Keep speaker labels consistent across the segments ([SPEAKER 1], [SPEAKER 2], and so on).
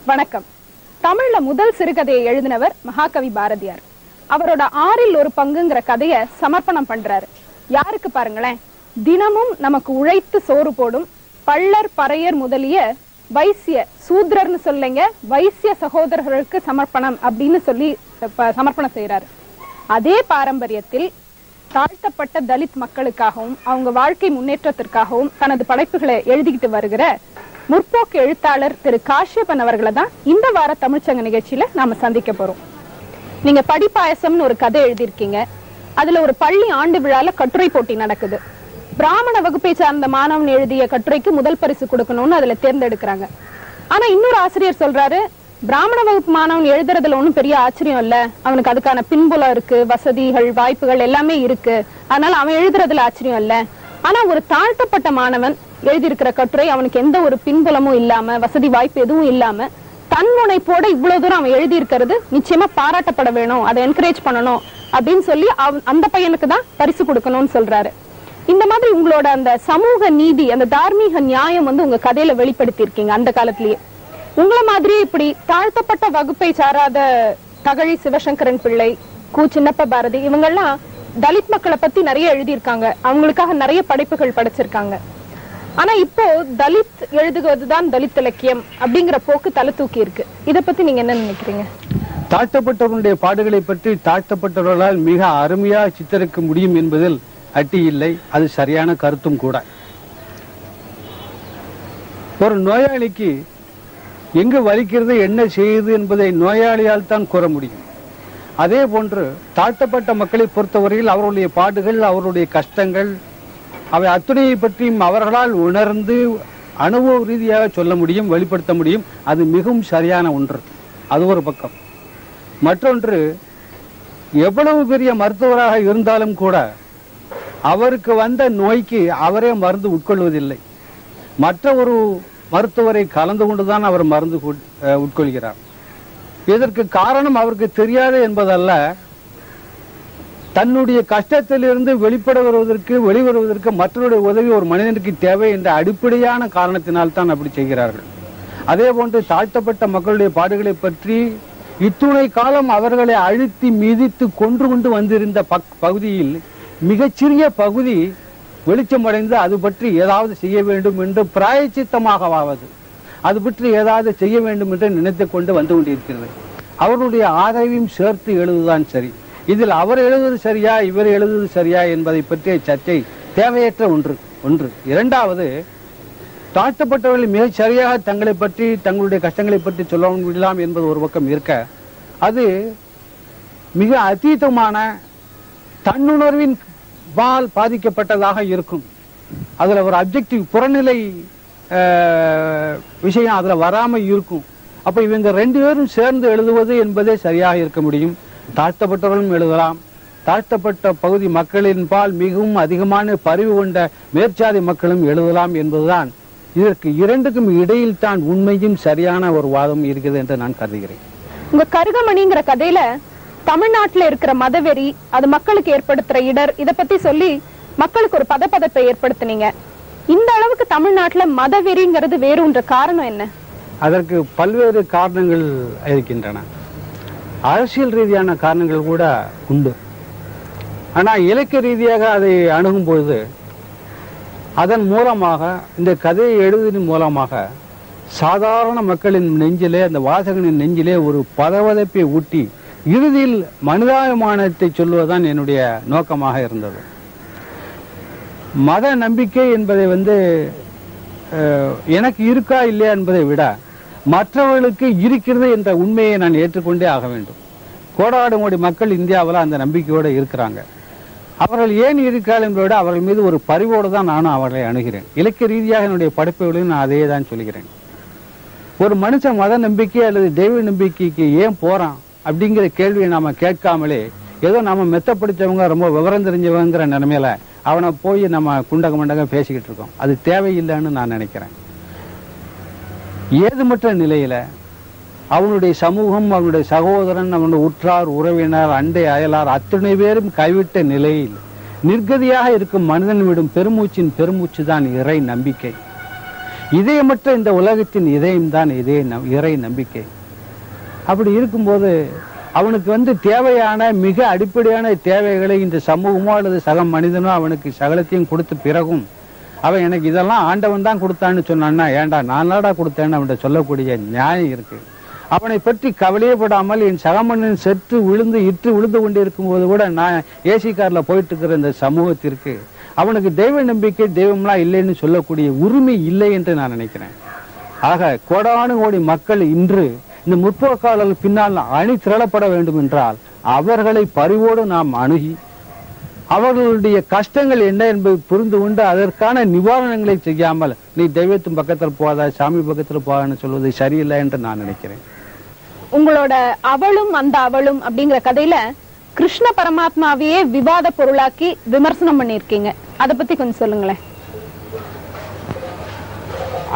[SPEAKER 1] வணக்கம். தமிழ்ல முதல் சிறுகதையை எழுதினவர் மகாகவி பாரதியார். அவரோட 1/6 பங்குங்கிற கதையை சமர்ப்பணம் பண்றாரு. யாருக்கு பாருங்களேன், தினமும் நமக்கு உழைத்து சோறு போடும் பள்ளர் பறையர் முதலிய வைசிய சூத்ரர்னு சொல்லுங்க, வைசிய சகோதரர்களுக்கு சமர்ப்பணம் அப்படின்னு சொல்லி சமர்ப்பணம் செய்யறாரு. அதே பாரம்பரியத்தில் தாழ்த்தப்பட்ட தலித் மக்களுக்காகவும் அவங்க வாழ்க்கை முன்னேற்றத்திற்காகவும் தனது படைப்புகளை எழுதிக்கிட்டு வருகிற முற்போக்கு எழுத்தாளர் திரு காஷ்யபன் அவர்களை தான் இந்த வார தமிழ்ச்சங்க நிகழ்ச்சியில நாம சந்திக்க போறோம். நீங்க படிப்பாயசம்னு ஒரு கதை எழுதியிருக்கீங்க. அதுல ஒரு பள்ளி ஆண்டு விழால கட்டுரை போட்டி நடக்குது. பிராமண வகுப்பை சார்ந்த மாணவன் எழுதிய கட்டுரைக்கு முதல் பரிசு கொடுக்கணும்னு அதுல தேர்ந்தெடுக்கிறாங்க. ஆனா இன்னொரு ஆசிரியர் சொல்றாரு, பிராமண வகுப்பு மாணவன் எழுதுறதுல ஒண்ணும் பெரிய ஆச்சரியம் இல்ல, அவனுக்கு அதுக்கான பின்புலம் இருக்கு, வசதிகள் வாய்ப்புகள் எல்லாமே இருக்கு, அதனால அவன் எழுதுறதுல ஆச்சரியம் இல்ல. ஆனா ஒரு தாழ்த்தப்பட்ட மாணவன் எழுதியிருக்கிற கட்டுரை அவனுக்கு எந்த ஒரு பின்புலமும் இல்லாம, வசதி வாய்ப்பு எதுவும் இல்லாம தன்முனைப்போட இவ்வளவு தூரம் அவன் எழுதியிருக்கிறது நிச்சயமா பாராட்டப்பட வேணும், அதை என்கரேஜ் பண்ணணும் அப்படின்னு சொல்லி அந்த பையனுக்கு தான் பரிசு கொடுக்கணும்னு சொல்றாரு. இந்த மாதிரி உங்களோட அந்த சமூக நீதி, அந்த தார்மீக நியாயம் உங்க கதையில வெளிப்படுத்தி இருக்கீங்க. அந்த காலத்திலேயே உங்களை மாதிரியே இப்படி தாழ்த்தப்பட்ட வகுப்பை சாராத தகழி சிவசங்கரன் பிள்ளை, கு சின்னப்ப பாரதி இவங்கெல்லாம் தலித் மக்களை பத்தி நிறைய எழுதியிருக்காங்க, அவங்களுக்காக நிறைய படைப்புகள் படைச்சிருக்காங்க. ஆனா இப்போ தலித் எழுதுவதுதான் தலித் இலக்கியம் அப்படிங்கிற போக்கு தலை தூக்கி இருக்கு. இதை பத்தி நீங்க என்ன நினைக்கிறீங்க?
[SPEAKER 2] தாழ்த்தப்பட்டவர்களுடைய பாடுகளை பற்றி தாழ்த்தப்பட்டவர்களால் மிக அருமையா சித்தரிக்க முடியும் என்பதில் அட்டி இல்லை. அது சரியான கருத்தும் கூட. ஒரு நோயாளிக்கு எங்கு வலிக்கிறது, என்ன செய்யுது என்பதை நோயாளியால் தான் கூற முடியும். அதே போன்று தாழ்த்தப்பட்ட மக்களை பொறுத்தவரையில் அவர்களுடைய பாடுகள், அவருடைய கஷ்டங்கள், அவை அத்துணையை பற்றியும் அவர்களால் உணர்ந்து அனுபவ ரீதியாக சொல்ல முடியும், வெளிப்படுத்த முடியும். அது மிகவும் சரியான ஒன்று. அது ஒரு பக்கம். மற்றொன்று, எவ்வளவு பெரிய மருத்துவராக இருந்தாலும் கூட அவருக்கு வந்த நோய்க்கு அவரே மருந்து உட்கொள்வதில்லை. மற்ற ஒரு மருத்துவரை கலந்து கொண்டுதான் அவர் மருந்து உட்கொள்கிறார். இதற்கு காரணம் அவருக்கு தெரியாது என்பதல்ல, தன்னுடைய கஷ்டத்திலிருந்து வெளிவருவதற்கு மற்றவருடைய உதவி ஒரு மனிதனுக்கு தேவை என்ற அடிப்படையான காரணத்தினால் தான் அப்படி செய்கிறார்கள். அதே போன்று தாழ்த்தப்பட்ட மக்களுடைய பாடுகளை பற்றி இத்துணை காலம் அவர்களை அழுத்தி மிதித்து கொண்டு வந்திருந்த பகுதியில் மிகச்சிறிய பகுதி வெளிச்சமடைந்து அது பற்றி ஏதாவது செய்ய வேண்டும் என்று பிராயச்சித்தமாகவாவது அது பற்றி ஏதாவது செய்ய வேண்டும் என்று நினைத்து கொண்டு வந்து கொண்டிருக்கிறது. அவருடைய ஆதரவையும் சேர்த்து எழுதுதான் சரி. இதில் அவர் எழுதுவது சரியா, இவர் எழுதுவது சரியா என்பதை பற்றிய சர்ச்சை தேவையற்ற ஒன்று. இரண்டாவது, தாழ்த்தப்பட்டவர்கள் மிக சரியாக தங்களை பற்றி, தங்களுடைய கஷ்டங்களை பற்றி சொல்ல முடியலாம் என்பது ஒரு பக்கம் இருக்க, அது மிக அதீதமான தன்னுணர்வின் பால் பாதிக்கப்பட்டதாக இருக்கும். அதுல ஒரு அப்ஜெக்டிவ் புறநிலை விஷயம் அதுல வராம இருக்கும். அப்ப இவங்க 2 பேரும் சேர்ந்து எழுதுவது என்பதே சரியாக இருக்க முடியும். தாழ்த்தப்பட்டவர்களும் எழுதலாம், தாழ்த்தப்பட்ட பகுதி மக்களின் பால் மிகவும் அதிகமான பரிவு கொண்ட மேற்சாதி மக்களும் எழுதலாம் என்பதுதான் இதற்கு இரண்டுக்கும் இடையில் தான் உண்மையும் சரியான ஒரு வாதம் இருக்குது என்று நான் கருதுகிறேன்.
[SPEAKER 1] உங்க கருகமணிங்கிற கதையில தமிழ்நாட்டுல இருக்கிற மதவெறி, அது மக்களுக்கு ஏற்படுத்துற இடர், இத பத்தி சொல்லி மக்களுக்கு ஒரு பதப்பதப்பை ஏற்படுத்தினீங்க. இந்த அளவுக்கு தமிழ்நாட்டுல மதவெறிங்கிறது வேறுன்ற காரணம் என்ன?
[SPEAKER 2] அதற்கு பல்வேறு காரணங்கள் இருக்கின்றன. அரசியல் ரீதியான காரணங்கள் கூட உண்டு. ஆனால் இலக்கிய ரீதியாக அதை அணுகும் பொழுது அதன் மூலமாக, இந்த கதையை எழுதின் மூலமாக சாதாரண மக்களின் நெஞ்சிலே, அந்த வாசகனின் நெஞ்சிலே ஒரு பதவதப்பை ஊட்டி இறுதியில் மனிதாபிமானத்தை சொல்வதுதான் என்னுடைய நோக்கமாக இருந்தது. மத நம்பிக்கை என்பதை எனக்கு இருக்கா இல்லையா என்பதை விட மற்றவர்களுக்கு இருக்கிறது என்ற உண்மையை நான் ஏற்றுக்கொண்டே ஆக வேண்டும். கோடாடு கோடி மக்கள் இந்தியாவில் அந்த நம்பிக்கையோடு இருக்கிறாங்க. அவர்கள் ஏன் இருக்கிறார்கள் என்பதை விட அவர்கள் மீது ஒரு பரிவோடு தான் நானும் அவர்களை அணுகிறேன். இலக்கிய ரீதியாக என்னுடைய படைப்புகளையும் நான் அதையே தான் சொல்கிறேன். ஒரு மனுஷன் மத நம்பிக்கை அல்லது தெய்வ நம்பிக்கைக்கு ஏன் போறான் அப்படிங்கிற கேள்வியை நாம கேட்காமலே, ஏதோ நாம மெத்தப்படுத்தவங்க, ரொம்ப விவரம் தெரிஞ்சவங்கிற நிலைமையில அவனை போய் நம்ம குண்டக மண்டக பேசிக்கிட்டு இருக்கோம். அது தேவையில்லைன்னு நான் நினைக்கிறேன். ஏதுமற்ற நிலையில அவனுடைய சமூகம், அவனுடைய சகோதரன், அவனுடைய உற்றார் உறவினர், அண்டை அயலார் அத்தனை பேரும் கைவிட்ட நிலையில் நிர்கதியாக இருக்கும் மனிதன் விடும் பெருமூச்சின் பெருமூச்சு தான் இறை நம்பிக்கை. இதயமற்ற இந்த உலகத்தின் இதயம்தான் இறை நம்பிக்கை. அப்படி இருக்கும்போது அவனுக்கு தேவையான மிக அடிப்படையான தேவைகளை இந்த சமூகமோ அல்லது சக மனிதனோ அவனுக்கு சகலத்தையும் கொடுத்த பிறகும் அவன் எனக்கு இதெல்லாம் ஆண்டவன் தான் கொடுத்தான்னு சொன்னான்னா, ஏண்டா நான்டா கொடுத்தேன்னு அவன்கிட்ட சொல்லக்கூடிய நியாயம் இருக்கு. அவனை பற்றி கவலையப்படாமல் என் சகமன்னன் செத்து விழுந்து கொண்டு இருக்கும் போது கூட நான் ஏசி கார்ல போயிட்டு இருக்கிற இந்த சமூகத்திற்கு அவனுக்கு தெய்வ நம்பிக்கை தெய்வம்லாம் இல்லைன்னு சொல்லக்கூடிய உரிமை இல்லை என்று நான் நினைக்கிறேன். ஆக கோடானு கோடி மக்கள் இன்று இந்த முற்போக்காளர்கள் பின்னால் அணி திரளப்பட வேண்டும் என்றால் அவர்களை பரிவோடு நாம் அணுகி அவர்களுடைய கஷ்டங்கள் என்ன என்பதை புரிந்து கொண்டு அதற்கான நிவாரணங்களை செய்யாமல் நீ தெய்வத்தின் பக்கத்தில் போகாதா சாமி பக்கத்தில் போகான்னு சொல்வது சரியில்லை என்று நான் நினைக்கிறேன்.
[SPEAKER 1] உங்களோட அவளும் அந்த அவளும் அப்படிங்கிற கதையில கிருஷ்ண பரமாத்மாவையே விவாத பொருளாக்கி விமர்சனம் பண்ணிருக்கீங்க. அதை பத்தி கொஞ்சம் சொல்லுங்களேன்.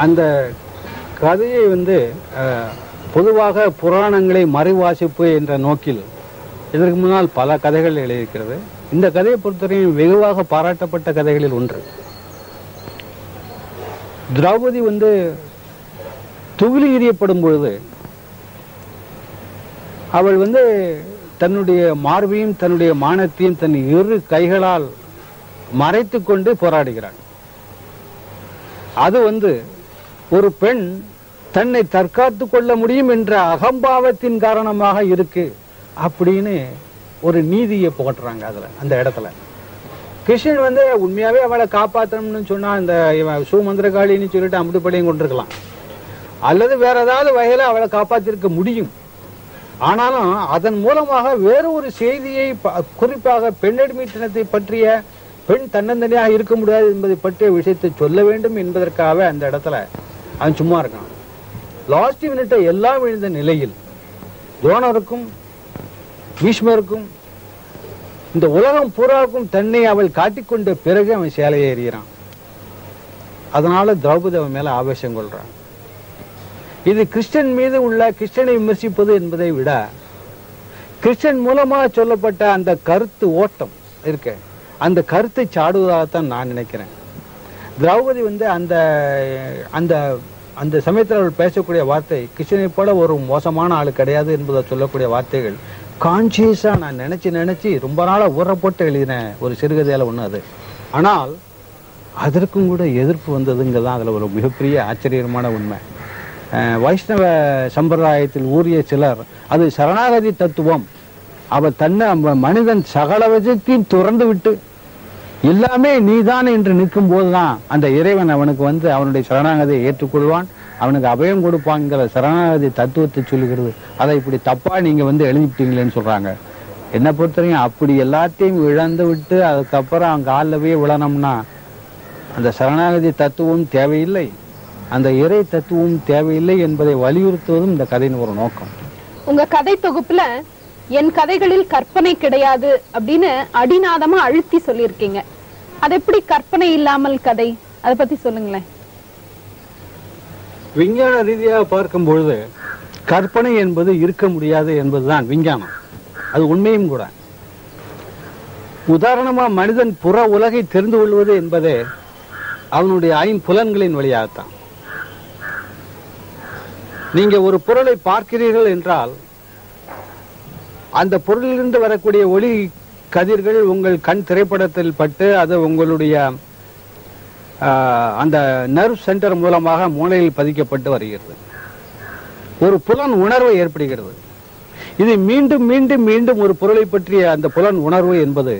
[SPEAKER 2] அந்த கதையை பொதுவாக புராணங்களை மறைவாசிப்பு என்ற நோக்கில் இதற்கு முன்னால் பல கதைகள் எழுதியிருக்கிறது. இந்த கதையை பொறுத்தவரையும் வெகுவாக பாராட்டப்பட்ட கதைகளில் ஒன்று. திரௌபதி துகிலி எறியப்படும் பொழுது அவள் தன்னுடைய மார்பையும் தன்னுடைய மானத்தையும் தன் இரு கைகளால் மறைத்து கொண்டு போராடுகிறாள். அது ஒரு பெண் தன்னை தற்காத்து கொள்ள முடியும் என்ற அகம்பாவத்தின் காரணமாக இருக்கு அப்படின்னு ஒரு நீதியை போட்டுறாங்க. அந்த இடத்துல கிருஷ்ணன் உண்மையாவே அவளை காப்பாற்றணும்னு சொன்னா இந்த சுமந்திரகாளின்னு சொல்லிட்டு அமுதுப்படையும் கொண்டிருக்கலாம், அல்லது வேற ஏதாவது வகையில அவளை காப்பாற்றிருக்க முடியும். ஆனாலும் அதன் மூலமாக வேறு ஒரு செய்தியை, குறிப்பாக பெண்ணடிமைத்தனத்தை பற்றிய, பெண் தன்னந்தனியாக இருக்க முடியாது என்பதை பற்றிய விஷயத்தை சொல்ல வேண்டும் என்பதற்காக அந்த இடத்துல அவன் சும்மா இருக்கான். லாஸ்ட் மினிட்டை எல்லாம் விழுந்த நிலையில் துரோணருக்கும் பீஷ்மருக்கும் இந்த உலகம் பூராவுக்கும் தன்னை அவள் காட்டிக்கொண்ட பிறகு அவன் சேலையை எறிகிறான். அதனால திரௌபதி அவன் மேல ஆவேசம் கொள்றான். இது கிருஷ்ணன் மீது உள்ள கிருஷ்ணனை விமர்சிப்பது என்பதை விட கிருஷ்ணன் மூலமாக சொல்லப்பட்ட அந்த கருத்து ஓட்டம் இருக்க, அந்த கருத்தை சாடுவதாகத்தான் நான் நினைக்கிறேன். திரௌபதி அந்த அந்த அந்த சமயத்தில் அவள் பேசக்கூடிய வார்த்தை கிருஷ்ணனை போல ஒரு மோசமான ஆள் கிடையாது என்பதை சொல்லக்கூடிய வார்த்தைகள் கான்சியஸா நான் நினைச்சு ரொம்ப நாளா ஊற போட்டு எழுதின ஒரு சிறுகதையில ஒண்ணு அது. ஆனால் அதற்கும் கூட எதிர்ப்பு வந்ததுங்கிறதான் அதுல ஒரு மிகப்பெரிய ஆச்சரியமான உண்மை. வைஷ்ணவ சம்பிரதாயத்தில் ஊறிய சிலர் அது சரணாகதி தத்துவம், அவ தன்னை மனிதன் சகல விதத்தையும் துறந்து விட்டு எல்லாமே நீதான் என்று நிற்கும் போதுதான் அந்த இறைவன் அவனுக்கு அவனுடைய சரணாகதியை ஏற்றுக்கொள்வான், அவனுக்கு அபயம் கொடுப்பாங்கிற சரணாகதி தத்துவத்தை சொல்லுகிறது. அதை இப்படி தப்பா நீங்க எழுதிட்டீங்களேன்னு சொல்றாங்க. என்ன பொறுத்தவரைக்கும் அப்படி எல்லாத்தையும் இழந்து விட்டு அதுக்கப்புறம் அவங்க காலில் போய் விழணும்னா அந்த சரணாகதி தத்துவம் தேவையில்லை, அந்த இறை தத்துவம் தேவையில்லை என்பதை வலியுறுத்துவதும் இந்த கதையின் ஒரு நோக்கம்.
[SPEAKER 1] உங்க கதை தொகுப்புல என் கதைகளில் கற்பனை கிடையாது அப்படின்னு அடிநாதமா அழுத்தி சொல்லியிருக்கீங்க. அது எப்படி கற்பனை இல்லாமல் கதை, அதை பத்தி சொல்லுங்களேன்.
[SPEAKER 2] விஞ்ஞான ரீதியாக பார்க்கும் பொழுது கற்பனை என்பது இருக்க முடியாது என்பதுதான் விஞ்ஞானம், அது உண்மையும் கூட. உதாரணமா மனிதன் புற உலகை தெரிந்து கொள்வது என்பதே அவனுடைய ஐம்புலன்களின் வழியாகத்தான். நீங்க ஒரு பொருளை பார்க்கிறீர்கள் என்றால் அந்த பொருளிலிருந்து வரக்கூடிய ஒளி கதிர்கள் உங்கள் கண் திரைப்படத்தில் பட்டு அது உங்களுடைய அந்த நர்வ் சென்டர் மூலமாக மூளையில் பதிக்கப்பட்டு வருகிறது. ஒரு புலன் உணர்வு ஏற்படுகிறது. இது மீண்டும் மீண்டும் மீண்டும் ஒரு பொருளை பற்றிய அந்த புலன் உணர்வு என்பது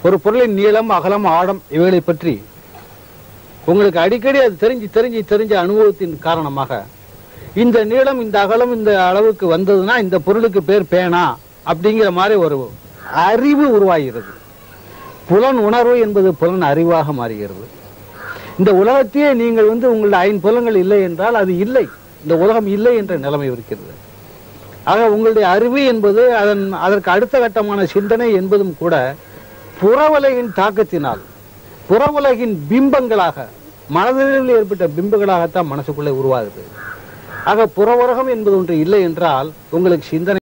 [SPEAKER 2] ஒரு பொருளின் நீளம் அகலம் ஆழம் இவைகளை பற்றி உங்களுக்கு அடிக்கடி அது தெரிஞ்ச அனுபவத்தின் காரணமாக இந்த நீளம் இந்த அகலம் இந்த அளவுக்கு வந்ததுன்னா இந்த பொருளுக்கு பேர் பேனா அப்படிங்கிற மாதிரி ஒரு அறிவு உருவாகிறது. புலன் உணர்வு என்பது புலன் அறிவாக மாறுகிறது. இந்த உலகத்தையே நீங்கள் உங்களுடைய ஐம்புலங்கள் இல்லை என்றால் அது இல்லை, இந்த உலகம் இல்லை என்ற நிலைமை இருக்கிறது. ஆக உங்களுடைய அறிவு என்பது அதற்கு அடுத்த கட்டமான சிந்தனை என்பதும் கூட புறவுலகின் தாக்கத்தினால் புறவுலகின் பிம்பங்களாக மனதில் ஏற்பட்ட பிம்பங்களாகத்தான் மனசுக்குள்ளே உருவாகுது. ஆக புற உலகம் என்பது ஒன்று இல்லை என்றால் உங்களுக்கு சிந்தனை